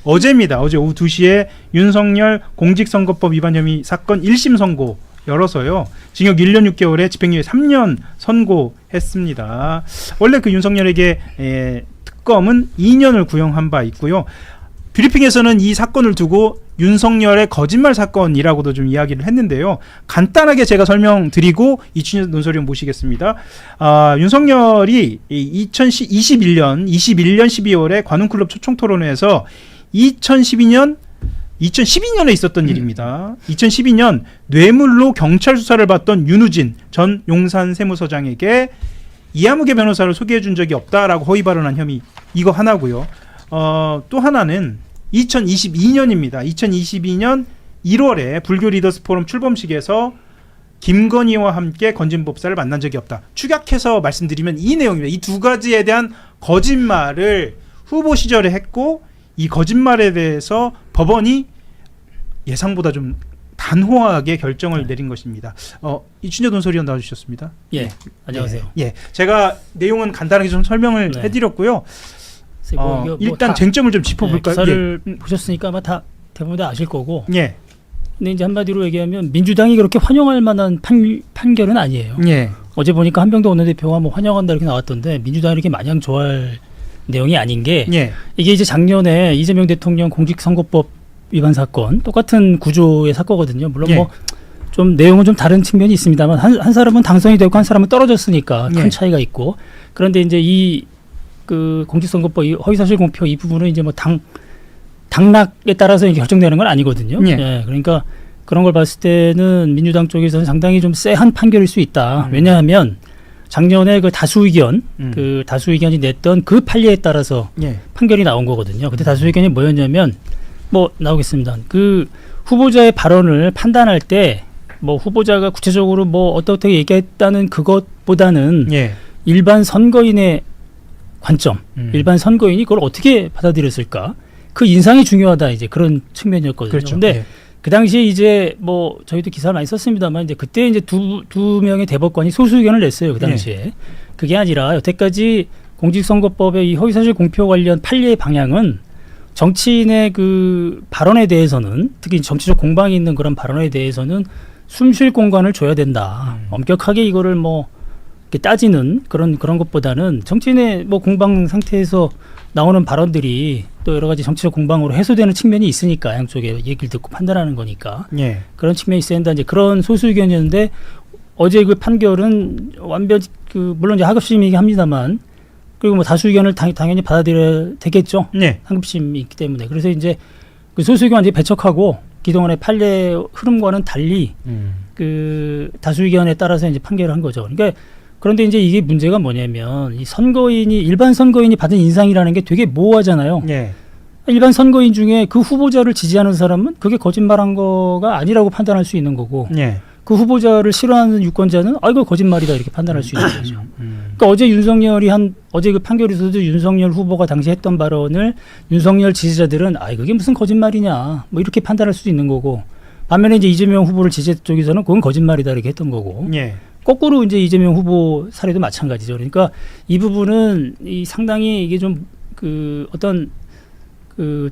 어제입니다. 어제 오후 2시에 윤석열 공직선거법 위반 혐의 사건 1심 선고 열어서요. 징역 1년 6개월에 집행유예 3년 선고했습니다. 원래 그 윤석열에게 특검은 2년을 구형한 바 있고요. 브리핑에서는 이 사건을 두고 윤석열의 거짓말 사건이라고도 좀 이야기를 했는데요. 간단하게 제가 설명드리고 이춘재 논설위원 모시겠습니다. 윤석열이 2021년 12월에 관훈클럽 초청토론회에서 2012년에 있었던 일입니다. 2012년 뇌물로 경찰 수사를 받던 윤우진 전 용산 세무서장에게 이하무개 변호사를 소개해 준 적이 없다라고 허위 발언한 혐의, 이거 하나고요. 또 하나는 2022년입니다. 2022년 1월에 불교 리더스 포럼 출범식에서 김건희와 함께 건진법사를 만난 적이 없다. 축약해서 말씀드리면 이 내용입니다. 이 두 가지에 대한 거짓말을 후보 시절에 했고, 이 거짓말에 대해서 법원이 예상보다 좀 단호하게 결정을 내린 것입니다. 이춘재 논설위원 나와주셨습니다. 예, 안녕하세요. 예, 제가 내용은 간단하게 좀 설명을 해드렸고요. 일단 쟁점을 좀 짚어볼까요? 기사를 보셨으니까 아마 다 대부분 다 아실 거고. 예. 근데 이제 한마디로 얘기하면 민주당이 그렇게 환영할 만한 판결은 아니에요. 예. 어제 보니까 한병도 원내대표가 뭐 환영한다 이렇게 나왔던데 민주당이 이렇게 마냥 좋아할 내용이 아닌 게 이게 이제 작년에 이재명 대통령 공직선거법 위반 사건 똑같은 구조의 사건거든요. 물론 뭐 좀 내용은 좀 다른 측면이 있습니다만 한 사람은 당선이 되고 한 사람은 떨어졌으니까 큰 차이가 있고, 그런데 이제 이 그 공직선거법 허위사실 공표 이 부분은 이제 뭐 당락에 따라서 이게 결정되는 건 아니거든요. 예, 그러니까 그런 걸 봤을 때는 민주당 쪽에서는 상당히 좀 쎄한 판결일 수 있다. 왜냐하면 작년에 그 다수 의견이 냈던 그 판례에 따라서 판결이 나온 거거든요. 그때 다수 의견이 뭐였냐면 나오겠습니다. 그 후보자의 발언을 판단할 때 뭐 후보자가 구체적으로 뭐 어떻게 얘기했다는 그것보다는 일반 선거인의 관점, 일반 선거인이 그걸 어떻게 받아들였을까? 그 인상이 중요하다, 이제 그런 측면이었거든요. 그렇죠. 근데 그 당시에 이제 뭐 저희도 기사를 많이 썼습니다만 이제 그때 이제 두 명의 대법관이 소수 의견을 냈어요. 그 당시에. 그게 아니라 여태까지 공직선거법의 이 허위사실 공표 관련 판례의 방향은 정치인의 그 발언에 대해서는, 특히 정치적 공방이 있는 그런 발언에 대해서는 숨 쉴 공간을 줘야 된다. 엄격하게 이거를 뭐 이렇게 따지는 그런 것보다는 정치인의 뭐 공방 상태에서 나오는 발언들이 또 여러 가지 정치적 공방으로 해소되는 측면이 있으니까, 양쪽의 얘기를 듣고 판단하는 거니까 그런 측면이 있어야 된다. 이제 그런 소수 의견이었는데 어제 그 판결은 완벽히 물론 이제 하급심이긴 합니다만, 그리고 뭐 다수 의견을 당연히 받아들여야 되겠죠. 하급심이 있기 때문에. 그래서 이제 그 소수 의견 완전히 배척하고 그동안의 판례 흐름과는 달리 그 다수 의견에 따라서 이제 판결을 한 거죠. 그러니까 그런데 이제 이게 문제가 뭐냐면 이 일반 선거인이 받은 인상이라는 게 되게 모호하잖아요. 일반 선거인 중에 그 후보자를 지지하는 사람은 그게 거짓말한 거가 아니라고 판단할 수 있는 거고, 그 후보자를 싫어하는 유권자는 이거 거짓말이다 이렇게 판단할 수 있는 거죠. 그러니까 어제 그 판결에서도 윤석열 후보가 당시 했던 발언을 윤석열 지지자들은 그게 무슨 거짓말이냐 뭐 이렇게 판단할 수도 있는 거고, 반면에 이제 이재명 후보를 지지했던 쪽에서는 그건 거짓말이다 이렇게 했던 거고, 거꾸로 이제 이재명 후보 사례도 마찬가지죠. 그러니까 이 부분은 상당히 이게 좀 그 어떤 그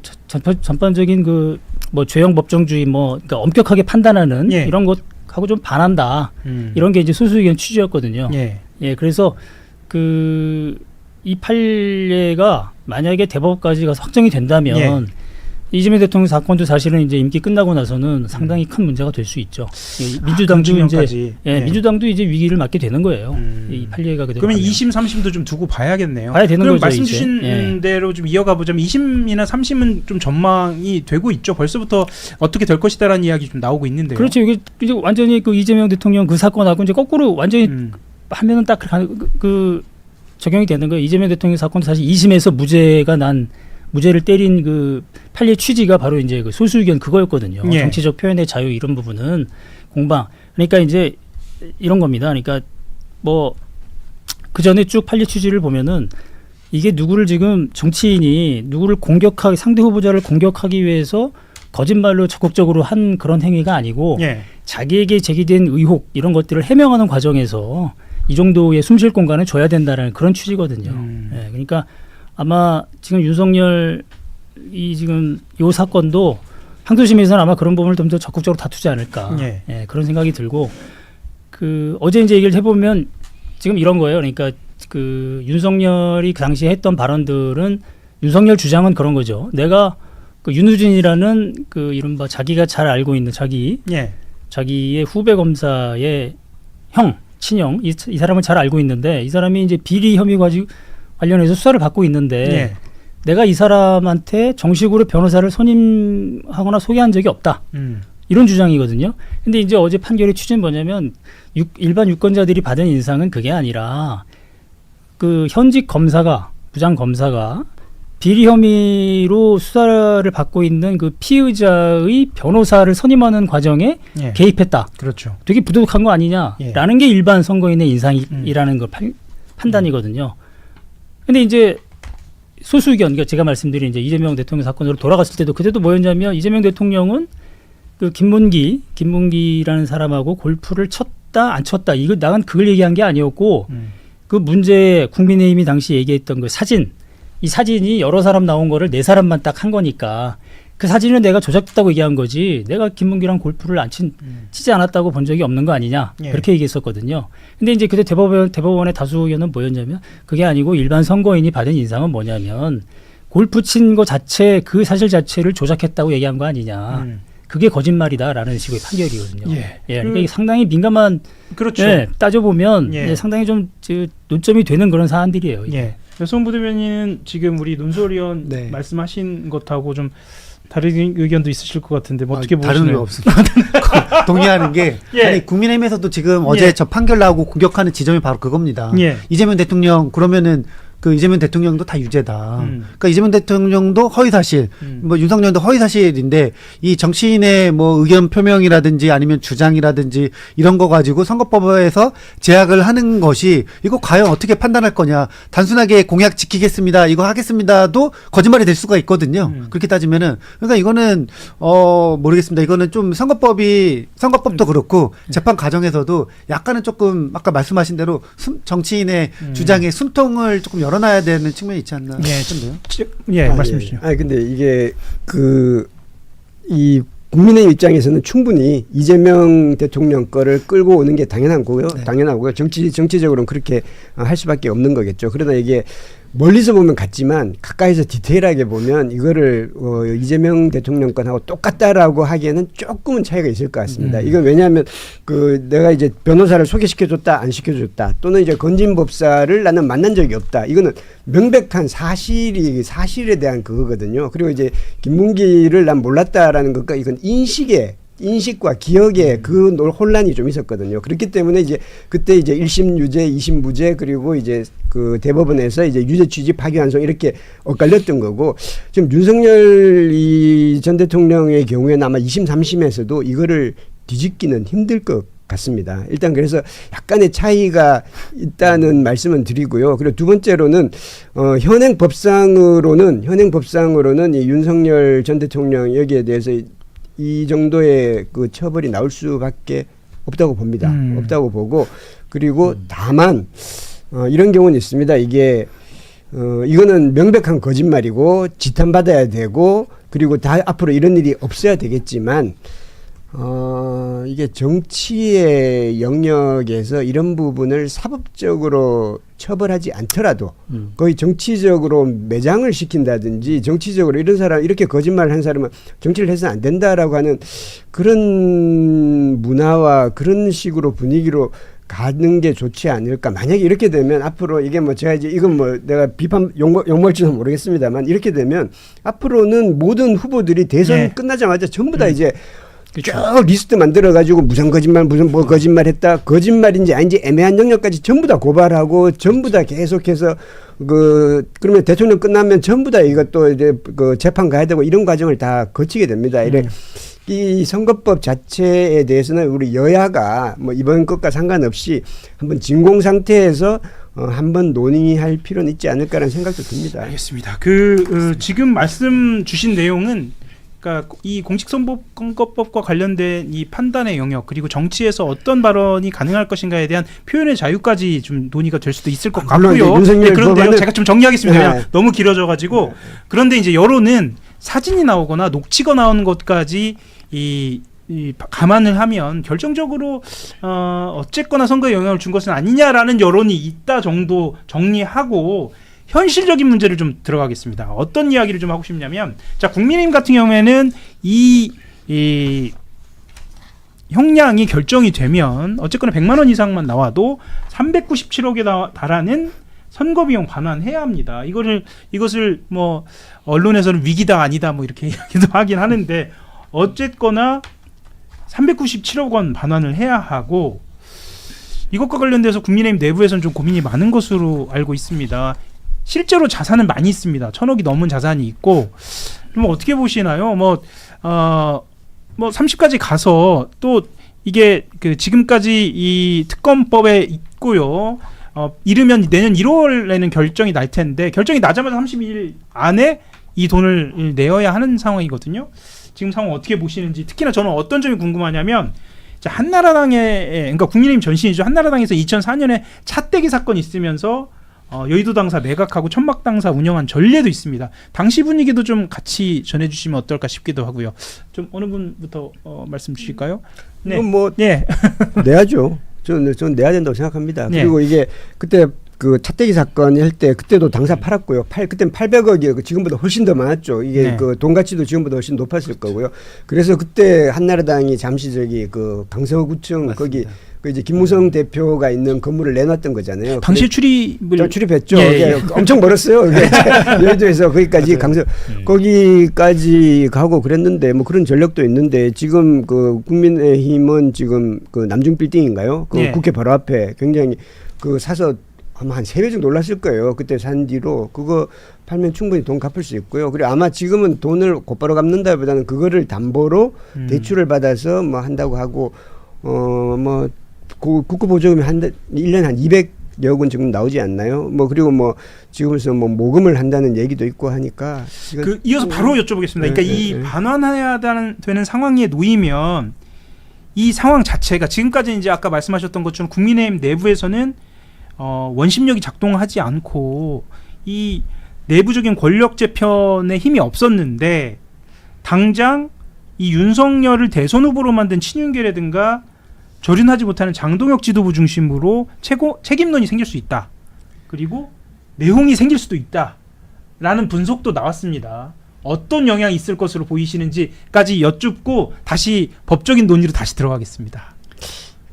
전반적인 그 뭐 죄형 법정주의 그러니까 엄격하게 판단하는 이런 것하고 좀 반한다. 이런 게 이제 소수 의견 취지였거든요. 그래서 이 판례가 만약에 대법까지 가서 확정이 된다면 이재명 대통령 사건도 사실은 이제 임기 끝나고 나서는 상당히 큰 문제가 될 수 있죠. 민주당도 민주당도 이제 위기를 맞게 되는 거예요. 이 판례가 그대로. 그러면 2심, 3심도 좀 두고 봐야겠네요. 봐야 되는 거죠. 말씀 주신 대로 좀 이어가 보자면 2심이나 3심은 좀 전망이 되고 있죠. 벌써부터 어떻게 될 것이다라는 이야기 좀 나오고 있는데요. 그렇죠. 이게 이제 완전히 그 이재명 대통령 그 사건하고 이제 거꾸로 완전히 하면은 딱 적용이 되는 거예요. 이재명 대통령 사건도 사실 2심에서 무죄를 때린 그 판례 취지가 바로 이제 그 소수 의견 그거였거든요. 정치적 표현의 자유 이런 부분은 공방. 그러니까 이제 이런 겁니다. 그러니까 뭐 그 전에 쭉 판례 취지를 보면은 이게 정치인이 누구를 상대 후보자를 공격하기 위해서 거짓말로 적극적으로 한 그런 행위가 아니고 자기에게 제기된 의혹 이런 것들을 해명하는 과정에서 이 정도의 숨쉴 공간을 줘야 된다는 그런 취지거든요. 그러니까 아마 지금 윤석열 이 지금 요 사건도 항소심에서는 아마 그런 부분을 좀 더 적극적으로 다투지 않을까. 예. 예, 그런 생각이 들고 그 어제 이제 얘기를 해보면 지금 이런 거예요. 그러니까 그 윤석열이 그 당시에 했던 발언들은 윤석열 주장은 그런 거죠. 내가 그 윤우진이라는 그 이른바 자기가 잘 알고 있는 예. 자기의 후배 검사의 형, 친형 이 사람을 잘 알고 있는데 이 사람이 이제 비리 혐의 가지고 관련해서 수사를 받고 있는데 예. 내가 이 사람한테 정식으로 변호사를 선임하거나 소개한 적이 없다. 이런 주장이거든요. 근데 이제 어제 판결의 취지는 뭐냐면 일반 유권자들이 받은 인상은 그게 아니라 그 현직 검사가 부장 검사가 비리 혐의로 수사를 받고 있는 그 피의자의 변호사를 선임하는 과정에 예. 개입했다. 그렇죠. 되게 부도덕한 거 아니냐라는 게 일반 선거인의 인상이라는 걸 판단이거든요. 근데 이제 소수 의견, 그러니까 제가 말씀드린 이제 이재명 대통령 사건으로 돌아갔을 때도 그때도 뭐였냐면 이재명 대통령은 그 김문기라는 사람하고 골프를 쳤다 안 쳤다 이거 나는 그걸 얘기한 게 아니었고 그 문제 국민의힘이 당시 얘기했던 그 사진 이 사진이 여러 사람 나온 거를 네 사람만 딱 한 거니까 그 사진은 내가 조작됐다고 얘기한 거지 내가 김문기랑 골프를 치지 않았다고 본 적이 없는 거 아니냐 예. 그렇게 얘기했었거든요. 근데 이제 그때 대법원의 다수 의견은 뭐였냐면 그게 아니고 일반 선거인이 받은 인상은 뭐냐면 골프 친 거 자체 그 사실 자체를 조작했다고 얘기한 거 아니냐. 그게 거짓말이다라는 식의 판결이거든요. 예. 그러니까 이게 상당히 민감한 그렇죠. 예, 따져보면 예. 예, 상당히 좀 논점이 되는 그런 사안들이에요. 이게. 예. 여성 부대변인은 지금 우리 논설위원 네. 말씀하신 것하고 좀 다른 의견도 있으실 것 같은데 뭐 어떻게 다른 보시나요? 거 없습니다. 동의하는 게 예. 아니 국민의힘에서도 지금 어제 예. 저 판결 나오고 공격하는 지점이 바로 그겁니다. 예. 이재명 대통령 그러면은 그 이재명 대통령도 다 유죄다. 음. 그러니까 이재명 대통령도 허위사실, 뭐 윤석열도 허위사실인데 이 정치인의 뭐 의견 표명이라든지 아니면 주장이라든지 이런 거 가지고 선거법에서 제약을 하는 것이 이거 과연 어떻게 판단할 거냐. 단순하게 공약 지키겠습니다. 이거 하겠습니다도 거짓말이 될 수가 있거든요. 그렇게 따지면은 그러니까 이거는 모르겠습니다. 이거는 좀 선거법도 그렇고 재판 과정에서도 약간은 조금 아까 말씀하신 대로 정치인의 주장에 숨통을 조금 열어놔야 되는 측면이 있지 않나 싶은데요. 예, 말씀해 주시죠. 아니 근데 이게 이 국민의 입장에서는 충분히 이재명 대통령 거를 끌고 오는 게 당연하고요. 네. 당연하고요. 정치적으로는 그렇게 할 수밖에 없는 거겠죠. 그러나 이게 멀리서 보면 같지만 가까이서 디테일하게 보면 이거를 이재명 대통령 건하고 똑같다라고 하기에는 조금은 차이가 있을 것 같습니다. 이건 왜냐하면 내가 이제 변호사를 소개시켜줬다 안 시켜줬다 또는 이제 건진법사를 나는 만난 적이 없다. 이거는 명백한 사실에 대한 그거거든요. 그리고 이제 김문기를 난 몰랐다라는 것과 이건 인식과 기억에 그 혼란이 좀 있었거든요. 그렇기 때문에 이제 그때 이제 1심 유죄, 2심 무죄 그리고 이제 그 대법원에서 이제 유죄 취지 파기환송 이렇게 엇갈렸던 거고 지금 윤석열 전 대통령의 경우에는 아마 2심, 3심에서도 이거를 뒤집기는 힘들 것 같습니다. 일단 그래서 약간의 차이가 있다는 말씀은 드리고요. 그리고 두 번째로는 현행 법상으로는 이 윤석열 전 대통령 여기에 대해서 이 정도의 그 처벌이 나올 수밖에 없다고 봅니다. 없다고 보고 그리고 다만 이런 경우는 있습니다. 이게 이거는 명백한 거짓말이고 지탄받아야 되고 그리고 다 앞으로 이런 일이 없어야 되겠지만 이게 정치의 영역에서 이런 부분을 사법적으로 처벌하지 않더라도 거의 정치적으로 매장을 시킨다든지 정치적으로 이런 사람 이렇게 거짓말을 한 사람은 정치를 해서는 안 된다라고 하는 그런 문화와 그런 식으로 분위기로 가는 게 좋지 않을까. 만약에 이렇게 되면 앞으로 이게 뭐 제가 이제 이건 뭐 내가 비판 욕먹을지는 모르겠습니다만 이렇게 되면 앞으로는 모든 후보들이 대선 네. 끝나자마자 전부 다 이제 그렇죠. 쭉 리스트 만들어가지고 무슨 뭐 거짓말했다 거짓말인지 아닌지 애매한 영역까지 전부 다 고발하고 전부 다 계속해서 그러면 대통령 끝나면 전부 다 이것도 이제 그 재판 가야 되고 이런 과정을 다 거치게 됩니다. 이래 이 선거법 자체에 대해서는 우리 여야가 뭐 이번 것과 상관없이 한번 진공 상태에서 한번 논의할 필요는 있지 않을까라는 생각도 듭니다. 알겠습니다. 지금 말씀 주신 내용은 그러니까 이 공직선거법과 관련된 이 판단의 영역 그리고 정치에서 어떤 발언이 가능할 것인가에 대한 표현의 자유까지 좀 논의가 될 수도 있을 것 물론 같고요. 이제 윤석열 네, 그런데요. 법안은- 제가 좀 정리하겠습니다. 네. 그냥 너무 길어져가지고 그런데 이제 여론은 사진이 나오거나 녹취가 나오는 것까지 이 감안을 하면 결정적으로 어쨌거나 선거에 영향을 준 것은 아니냐라는 여론이 있다 정도 정리하고 현실적인 문제를 좀 들어가겠습니다. 어떤 이야기를 좀 하고 싶냐면, 자, 국민의힘 같은 경우에는 이 형량이 결정이 되면 어쨌거나 100만 원 이상만 나와도 397억에 달하는 선거비용 반환해야 합니다. 이것을 뭐 언론에서는 위기다 아니다 뭐 이렇게 이야기도 하긴 하는데, 어쨌거나 397억 원 반환을 해야 하고, 이것과 관련돼서 국민의힘 내부에서는 좀 고민이 많은 것으로 알고 있습니다. 실제로 자산은 많이 있습니다. 1,000억이 넘은 자산이 있고, 뭐 어떻게 보시나요? 뭐 30까지 가서 또 이게 그 지금까지 이 특검법에 있고요. 이르면 내년 1월에는 결정이 날 텐데, 결정이 나자마자 32일 안에 이 돈을 내어야 하는 상황이거든요. 지금 상황 어떻게 보시는지, 특히나 저는 어떤 점이 궁금하냐면, 자, 그러니까 국민의힘 전신이죠. 한나라당에서 2004년에 차떼기 사건이 있으면서 여의도 당사 매각하고 천막 당사 운영한 전례도 있습니다. 당시 분위기도 좀 같이 전해주시면 어떨까 싶기도 하고요. 좀 어느 분부터 말씀 주실까요? 네. 이건 뭐 네. 내야죠. 저는 내야 된다고 생각합니다. 네. 그리고 이게 그때 그 차떼기 사건 할 때 그때도 당사 팔았고요. 그때는 800억이에요. 지금보다 훨씬 더 많았죠. 이게 네. 그 돈 가치도 지금보다 훨씬 높았을 거고요. 그래서 그때 한나라당이 잠시 그 강서구청 맞습니다. 거기 그 이제 김무성 대표가 있는 건물을 내놨던 거잖아요. 당시 출입했죠. 예, 그게 예. 엄청 멀었어요. 여의도에서 거기까지 맞아요. 거기까지 가고 그랬는데, 뭐 그런 전력도 있는데, 지금 그 국민의힘은 지금 그 남중 빌딩인가요? 그 예. 국회 바로 앞에 굉장히 그 사서 아마 한 3배 정도 올랐을 거예요. 그때 산 뒤로 그거 팔면 충분히 돈 갚을 수 있고요. 그리고 아마 지금은 돈을 곧바로 갚는다보다는 그거를 담보로 대출을 받아서 뭐 한다고 하고, 뭐 국고보조금이 1년에 한 200여 원 지금 나오지 않나요? 뭐 그리고 뭐 지금에서 뭐 모금을 한다는 얘기도 있고 하니까, 이어서 바로 여쭤보겠습니다. 그러니까 이 반환해야 되는 상황에 놓이면, 이 상황 자체가 지금까지 이제 아까 말씀하셨던 것처럼 국민의힘 내부에서는 원심력이 작동하지 않고 이 내부적인 권력 재편에 힘이 없었는데, 당장 이 윤석열을 대선 후보로 만든 친윤계라든가 절연하지 못하는 장동혁 지도부 중심으로 책임론이 생길 수 있다. 그리고 내홍이 생길 수도 있다. 라는 분석도 나왔습니다. 어떤 영향이 있을 것으로 보이시는지까지 여쭙고 다시 법적인 논의로 다시 들어가겠습니다.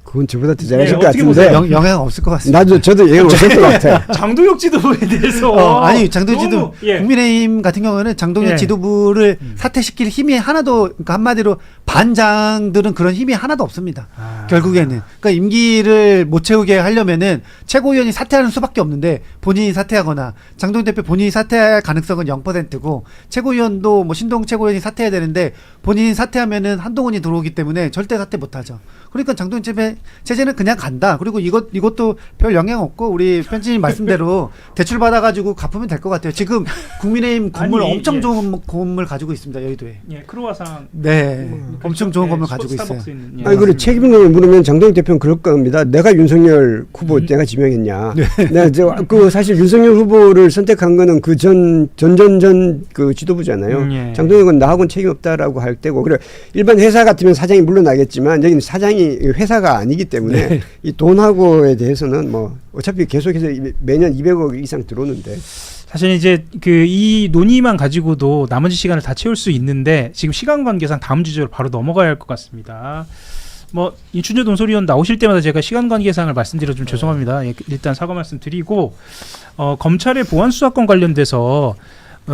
그건 저보다 더 잘하실 네, 것 어떻게 같은데. 보세요? 영향 없을 것 같습니다. 저도 영향 없을 것 같아요. 장동혁 지도부에 대해서 아니 장동혁 지도부 너무, 예. 국민의힘 같은 경우는 장동혁 예. 지도부를 사퇴시킬 힘이 하나도, 그러니까 한마디로 반장들은 그런 힘이 하나도 없습니다. 결국에는 그러니까 임기를 못 채우게 하려면은 최고위원이 사퇴하는 수밖에 없는데, 본인이 사퇴하거나 장동혁 대표 본인이 사퇴할 가능성은 0%고, 최고위원도 뭐 신동 최고위원이 사퇴해야 되는데 본인이 사퇴하면은 한동훈이 들어오기 때문에 절대 사퇴 못하죠. 그러니까 장동혁 체제는 그냥 간다. 그리고 이것도 별 영향 없고, 우리 편집님 말씀대로 대출 받아가지고 갚으면 될 것 같아요. 지금 국민의힘 건물 아니, 엄청 예. 좋은 건물 가지고 있습니다. 여의도에. 예, 크로와상. 네, 엄청 좋은 건물 가지고 있어요. 스타벅스 있는, 예, 아니, 그래 맞습니다. 책임론을 물으면 장동혁 대표는 그럴 겁니다. 내가 윤석열 후보 내가 지명했냐. 내가 사실 윤석열 후보를 선택한 거는 그 전 그 지도부잖아요. 예. 장동혁은 나하고는 책임 없다라고 할 때고, 그래 일반 회사 같으면 사장이 물러나겠지만 여기는 사장이 회사가 아니기 때문에 이 돈하고에 대해서는 뭐 어차피 계속해서 매년 200억 이상 들어오는데. 사실 이제 이 논의만 가지고도 나머지 시간을 다 채울 수 있는데, 지금 시간 관계상 다음 주제로 바로 넘어가야 할 것 같습니다. 뭐 이춘재 논설위원 나오실 때마다 제가 시간 관계상을 말씀드려 좀 죄송합니다. 예, 일단 사과 말씀드리고, 검찰의 보안 수사권 관련돼서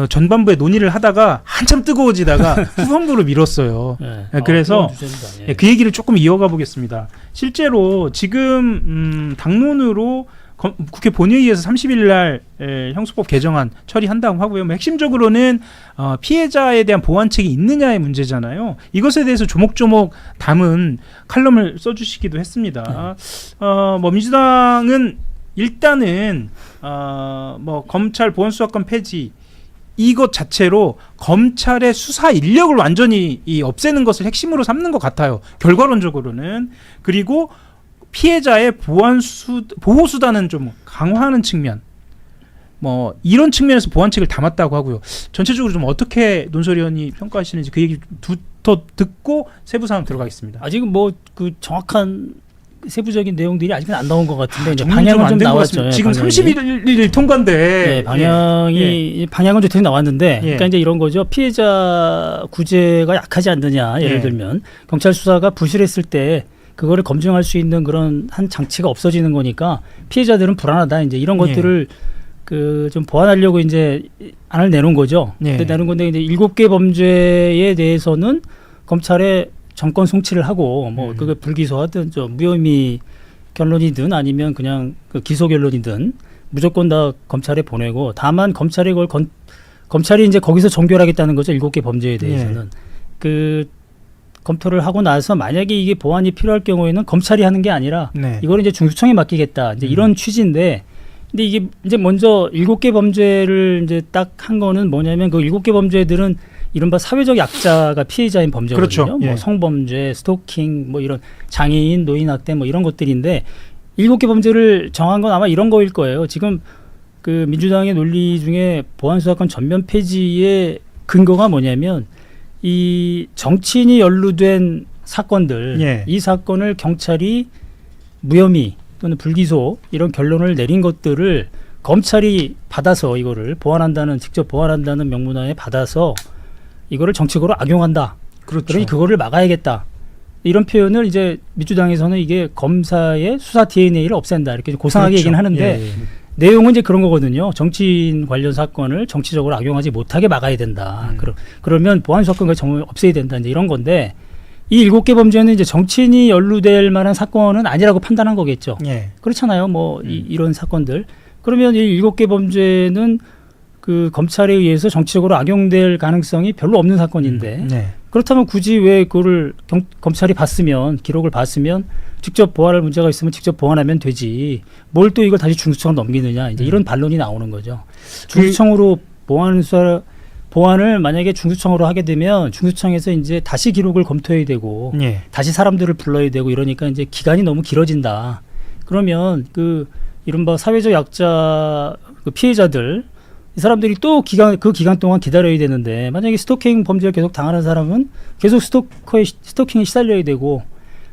전반부에 논의를 하다가 한참 뜨거워지다가 후반부로 미뤘어요. 네. 그래서 그런 주제입니다. 예. 그 얘기를 조금 이어가 보겠습니다. 실제로 지금 당론으로 국회 본회의에서 30일 날 형사법 개정안 처리한다고 하고요. 뭐 핵심적으로는 피해자에 대한 보완책이 있느냐의 문제잖아요. 이것에 대해서 조목조목 담은 칼럼을 써주시기도 했습니다. 뭐 민주당은 일단은 뭐 검찰 보안수사권 폐지, 이것 자체로 검찰의 수사 인력을 완전히 없애는 것을 핵심으로 삼는 것 같아요. 결과론적으로는. 그리고 피해자의 보호수단은 좀 강화하는 측면. 뭐 이런 측면에서 보완책을 담았다고 하고요. 전체적으로 좀 어떻게 논설위원이 평가하시는지 그 얘기 더 듣고 세부 사항 들어가겠습니다. 아직은 뭐 그 정확한 세부적인 내용들이 아직은 안 나온 것 같은데 이제 정리는 방향은 좀 안된것 나왔죠. 같습니다. 지금 방향이. 31일 통과인데 네, 방향이 방향은 좀 대충 나왔는데, 그러니까 이제 이런 거죠. 피해자 구제가 약하지 않느냐. 예를 들면 경찰 수사가 부실했을 때 그거를 검증할 수 있는 그런 한 장치가 없어지는 거니까 피해자들은 불안하다. 이제 이런 것들을 그 좀 보완하려고 이제 안을 내놓은 거죠. 근데 내놓은 건데 이제 7개 범죄에 대해서는 검찰에 정권 송치를 하고 뭐 그게 불기소하든 좀 무혐의 결론이든 아니면 그냥 그 기소 결론이든 무조건 다 검찰에 보내고, 다만 검찰이 그걸 검찰이 이제 거기서 종결하겠다는 거죠. 7개 범죄에 대해서는. 그 검토를 하고 나서 만약에 이게 보완이 필요할 경우에는 검찰이 하는 게 아니라 이걸 이제 중수청에 맡기겠다. 이제 이런 취지인데, 근데 이게 이제 먼저 7개 범죄를 이제 딱 한 거는 뭐냐면 그 7개 범죄들은 이른바 사회적 약자가 피해자인 범죄거든요. 그렇죠. 뭐 성범죄, 스토킹, 뭐 이런 장애인, 노인 학대 뭐 이런 것들인데 7개 범죄를 정한 건 아마 이런 거일 거예요. 지금 그 민주당의 논리 중에 보안수사권 전면 폐지의 근거가 뭐냐면 이 정치인이 연루된 사건들, 이 사건을 경찰이 무혐의 또는 불기소 이런 결론을 내린 것들을 검찰이 받아서 이거를 직접 보완한다는 명문화에 받아서 이거를 정책으로 악용한다. 그러니 그거를 막아야겠다. 이런 표현을 이제 민주당에서는 이게 검사의 수사 DNA를 없앤다 이렇게 고상하게 얘기는 하는데 내용은 이제 그런 거거든요. 정치인 관련 사건을 정치적으로 악용하지 못하게 막아야 된다. 그러면 보안수사권과 정을 없애야 된다. 이제 이런 건데 이 7개 범죄는 이제 정치인이 연루될 만한 사건은 아니라고 판단한 거겠죠. 그렇잖아요. 뭐 이런 사건들. 그러면 이 7개 범죄는 그 검찰에 의해서 정치적으로 악용될 가능성이 별로 없는 사건인데 그렇다면 굳이 왜 그거를 검찰이 봤으면, 기록을 봤으면 직접 보완할 문제가 있으면 직접 보완하면 되지 뭘 또 이걸 다시 중수청 넘기느냐, 이제 이런 반론이 나오는 거죠. 중수청으로 보완을 만약에 중수청으로 하게 되면 중수청에서 이제 다시 기록을 검토해야 되고 다시 사람들을 불러야 되고 이러니까 이제 기간이 너무 길어진다. 그러면 그 이른바 사회적 약자 그 피해자들, 이 사람들이 또 그 기간 동안 기다려야 되는데, 만약에 스토킹 범죄를 계속 당하는 사람은 계속 스토킹에 시달려야 되고,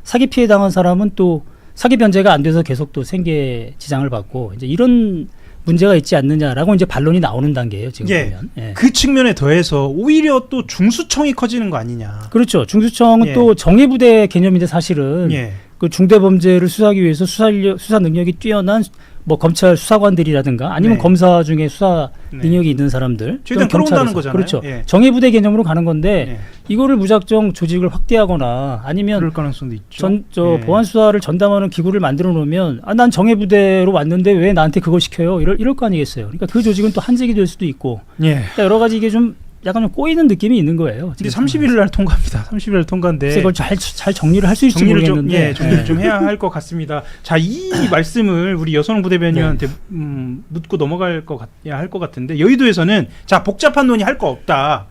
사기 피해 당한 사람은 또 사기 변제가 안 돼서 계속 또 생계 지장을 받고, 이제 이런 문제가 있지 않느냐라고 이제 반론이 나오는 단계예요, 지금 보면. 그 측면에 더해서 오히려 또 중수청이 커지는 거 아니냐. 그렇죠. 중수청은 또 정예부대 개념인데 사실은 그 중대 범죄를 수사하기 위해서 수사 능력이 뛰어난 뭐 검찰 수사관들이라든가 아니면 검사 중에 수사 능력이 있는 사람들, 최대한 끌어온다는 거잖아요. 그렇죠. 정예부대 개념으로 가는 건데 이거를 무작정 조직을 확대하거나 아니면 그럴 가능성도 있죠. 보안 수사를 전담하는 기구를 만들어 놓으면 난 정예부대로 왔는데 왜 나한테 그걸 시켜요? 이럴 거 아니겠어요. 그러니까 그 조직은 또 한직이 될 수도 있고, 그러니까 여러 가지 이게 좀 약간 좀 꼬이는 느낌이 있는 거예요. 근데 31일 날 통과합니다. 31일 날 통과인데 그걸 잘 정리를 할 수 있을지 모르겠는데 정리를 좀 해야 할 것 같습니다. 자, 이 말씀을 우리 여선홍 부대변인한테 묻고 넘어갈 할 것 같은데, 여의도에서는 자, 복잡한 논의 할 거 없다.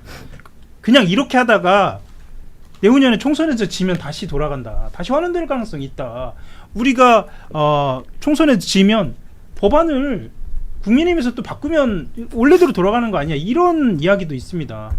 그냥 이렇게 하다가 내후년에 총선에서 지면 다시 돌아간다. 다시 환원될 가능성이 있다. 우리가 총선에서 지면 법안을 국민의힘에서 또 바꾸면 원래대로 돌아가는 거 아니야, 이런 이야기도 있습니다.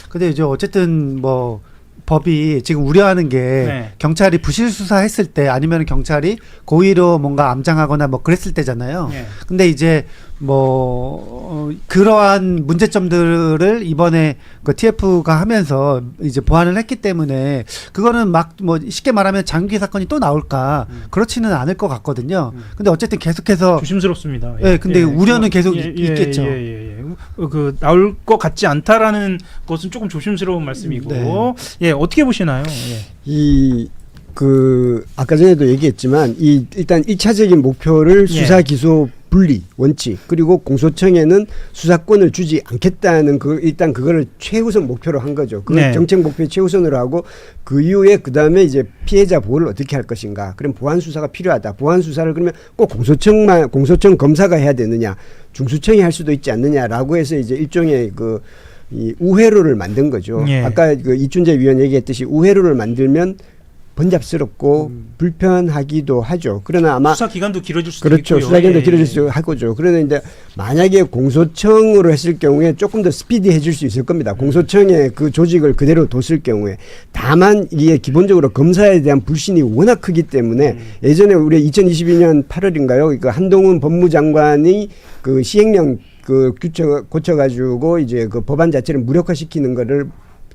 근데 이제 어쨌든 뭐 법이 지금 우려하는 게 경찰이 부실 수사했을 때 아니면 경찰이 고의로 뭔가 암장하거나 뭐 그랬을 때잖아요. 근데 이제 뭐 그러한 문제점들을 이번에 그 TF가 하면서 이제 보완을 했기 때문에 그거는 막 뭐 쉽게 말하면 장기 사건이 또 나올까 그렇지는 않을 것 같거든요. 근데 어쨌든 계속해서 조심스럽습니다. 근데 우려는 계속 있겠죠. 그 나올 것 같지 않다라는 것은 조금 조심스러운 말씀이고, 어떻게 보시나요? 아까 전에도 얘기했지만 일단 1차적인 목표를 수사 기소 분리 원칙, 그리고 공소청에는 수사권을 주지 않겠다는 일단 그거를 최우선 목표로 한 거죠. 그 정책 목표 최우선으로 하고 그 이후에 그다음에 이제 피해자 보호를 어떻게 할 것인가. 그럼 보안 수사가 필요하다. 보안 수사를 그러면 꼭 공소청 검사가 해야 되느냐, 중수청이 할 수도 있지 않느냐라고 해서 이제 일종의 이 우회로를 만든 거죠. 아까 그 이춘재 위원 얘기했듯이 우회로를 만들면 번잡스럽고 불편하기도 하죠. 그러나 아마 수사 기간도 길어질 수도 그렇죠. 있고요. 수사기간도 예. 길어질 수 하고죠. 그런데 만약에 공소청으로 했을 경우에 조금 더 스피디해질 수 있을 겁니다. 공소청에 그 조직을 그대로 뒀을 경우에. 다만 이게 기본적으로 검사에 대한 불신이 워낙 크기 때문에 예전에 우리 2022년 8월인가요? 그 한동훈 법무장관이 그 시행령 그 규칙을 고쳐가지고 이제 그 법안 자체를 무력화시키는 거를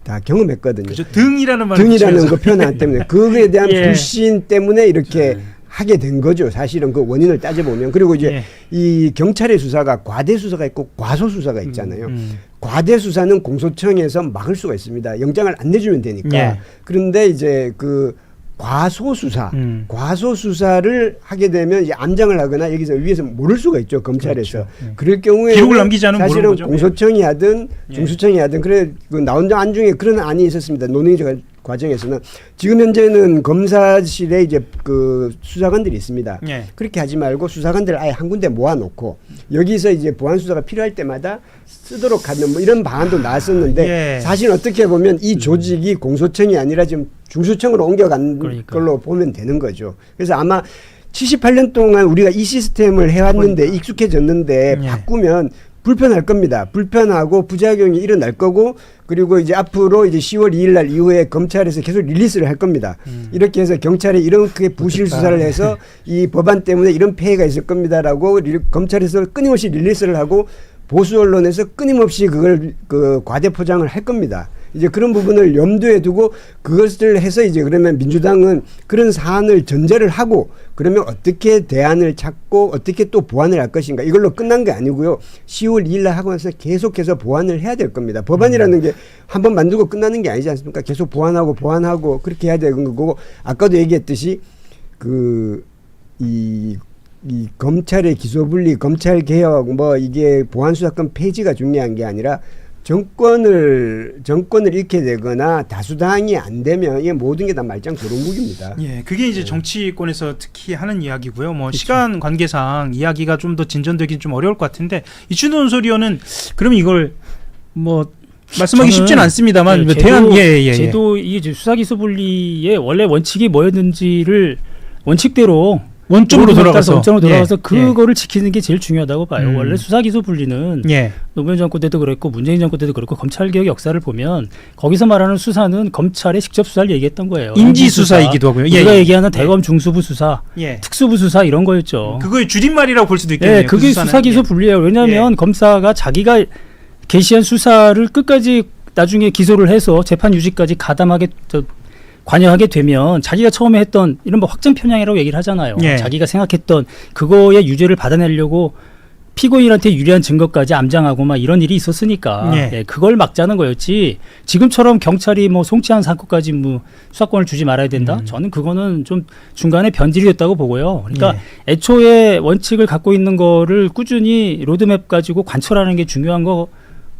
다 경험했거든요. 그렇죠. 등이라는 말을 등이라는 붙여서. 그 표현 때문에 그거에 대한 예. 불신 때문에 이렇게 하게 된 거죠. 사실은 그 원인을 따져보면. 그리고 이제 예. 이 경찰의 수사가 과대 수사가 있고 과소 수사가 있잖아요. 과대 수사는 공소청에서 막을 수가 있습니다. 영장을 안 내주면 되니까. 예. 그런데 이제 그 과소 수사, 과소 수사를 하게 되면 이제 암장을 하거나 여기서 위에서 모를 수가 있죠. 검찰에서. 그렇죠. 그럴 경우에 기록을 남기지 않으면 모르는 사실은 거죠. 공소청이 하든 예. 중수청이 하든 그래 그 나온 안 중에 그런 안이 있었습니다. 논의 과정에서는 지금 현재는 검사실에 이제 그 수사관들이 있습니다. 예. 그렇게 하지 말고 수사관들을 아예 한 군데 모아놓고 여기서 이제 보안 수사가 필요할 때마다 쓰도록 하는 뭐 이런 방안도 나왔었는데 예. 사실 어떻게 보면 이 조직이 공소청이 아니라 지금 중수청으로 옮겨간 그러니까. 걸로 보면 되는 거죠. 그래서 아마 78년 동안 우리가 이 시스템을 해왔는데 익숙해졌는데 예. 바꾸면 불편할 겁니다. 불편하고 부작용이 일어날 거고 그리고 이제 앞으로 이제 10월 2일 날 이후에 검찰에서 계속 릴리스를 할 겁니다. 이렇게 해서 경찰이 이렇게 부실 수사를 해서 이 법안 때문에 이런 폐해가 있을 겁니다라고 검찰에서 끊임없이 릴리스를 하고 보수 언론에서 끊임없이 그걸 그 과대 포장을 할 겁니다. 이제 그런 부분을 염두에 두고 그것을 해서 이제 그러면 민주당은 그런 사안을 전제를 하고 그러면 어떻게 대안을 찾고 어떻게 또 보완을 할 것인가 이걸로 끝난 게 아니고요. 10월 2일 날 하고 나서 계속해서 보완을 해야 될 겁니다. 법안이라는 게 한번 만들고 끝나는 게 아니지 않습니까? 계속 보완하고 그렇게 해야 되는 거고 아까도 얘기했듯이 이 검찰의 기소분리, 검찰 개혁 뭐 이게 보안수사권 폐지가 중요한 게 아니라 정권을 잃게 되거나 다수당이 안 되면 이게 모든 게 다 말짱 도루묵입니다. 예, 그게 이제 정치권에서 특히 하는 이야기고요. 뭐 시간 관계상 이야기가 좀 더 진전되긴 좀 어려울 것 같은데 이춘도 논설위원은 그럼 이걸 뭐 말씀하기 저는 쉽지는 않습니다만 네, 대한 제도 이게 수사기소 분리의 원래 원칙이 뭐였는지를 원칙대로 원점으로 돌아가서 원점으로 돌아가서 예, 그거를 지키는 게 제일 중요하다고 봐요. 원래 수사기소 분리는 예. 노무현 정권 때도 그랬고 문재인 정권 때도 그렇고 검찰개혁 역사를 보면 거기서 말하는 수사는 검찰의 직접 수사를 얘기했던 거예요. 인지수사이기도 하고요. 우리가 예. 얘기하는 대검 중수부 수사, 예. 특수부 수사 이런 거였죠. 그거의 줄임말이라고 볼 수도 있겠네요. 네, 그게 수사는. 수사기소 분리예요. 왜냐하면 검사가 자기가 개시한 수사를 끝까지 나중에 기소를 해서 재판 유지까지 가담하게 관여하게 되면 자기가 처음에 했던 이런 뭐 확정 편향이라고 얘기를 하잖아요. 예. 자기가 생각했던 그거의 유죄를 받아내려고 피고인한테 유리한 증거까지 암장하고 막 이런 일이 있었으니까 예. 그걸 막자는 거였지. 지금처럼 경찰이 뭐 송치한 사건까지 뭐 수사권을 주지 말아야 된다. 저는 그거는 좀 중간에 변질이 됐다고 보고요. 그러니까 애초에 원칙을 갖고 있는 거를 꾸준히 로드맵 가지고 관철하는 게 중요한 거.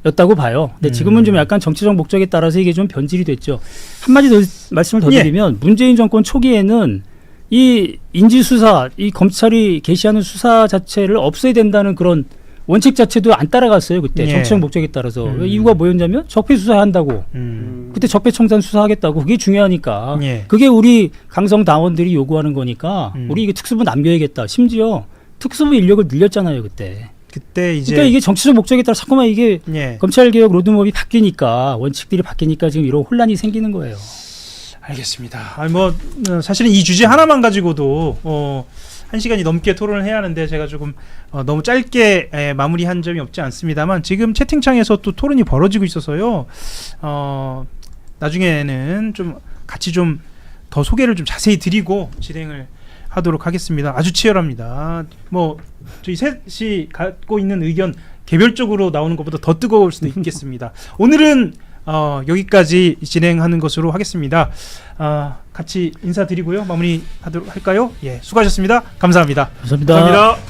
였다고 봐요. 근데 지금은 좀 약간 정치적 목적에 따라서 이게 좀 변질이 됐죠. 한마디 더 말씀을 더 드리면 문재인 정권 초기에는 이 인지수사, 이 검찰이 개시하는 수사 자체를 없애야 된다는 그런 원칙 자체도 안 따라갔어요. 그때 정치적 목적에 따라서. 이유가 뭐였냐면 적폐 수사한다고. 그때 적폐청산 수사하겠다고. 그게 중요하니까. 그게 우리 강성 당원들이 요구하는 거니까 우리 이게 특수부 남겨야겠다. 심지어 특수부 인력을 늘렸잖아요. 그때 이제 그러니까 이게 정치적 목적에 따라 자꾸만 이게 검찰개혁 로드맵이 바뀌니까 원칙들이 바뀌니까 지금 이런 혼란이 생기는 거예요. 알겠습니다. 뭐 사실은 이 주제 하나만 가지고도 1시간이 넘게 토론을 해야 하는데 제가 조금 너무 짧게 마무리한 점이 없지 않습니다만 지금 채팅창에서 또 토론이 벌어지고 있어서요. 나중에는 좀 같이 좀 더 소개를 좀 자세히 드리고 진행을 하도록 하겠습니다. 아주 치열합니다. 뭐 저희 셋이 갖고 있는 의견 개별적으로 나오는 것보다 더 뜨거울 수도 있겠습니다. 오늘은 여기까지 진행하는 것으로 하겠습니다. 같이 인사드리고요. 마무리하도록 할까요? 예, 수고하셨습니다. 감사합니다. 감사합니다. 감사합니다.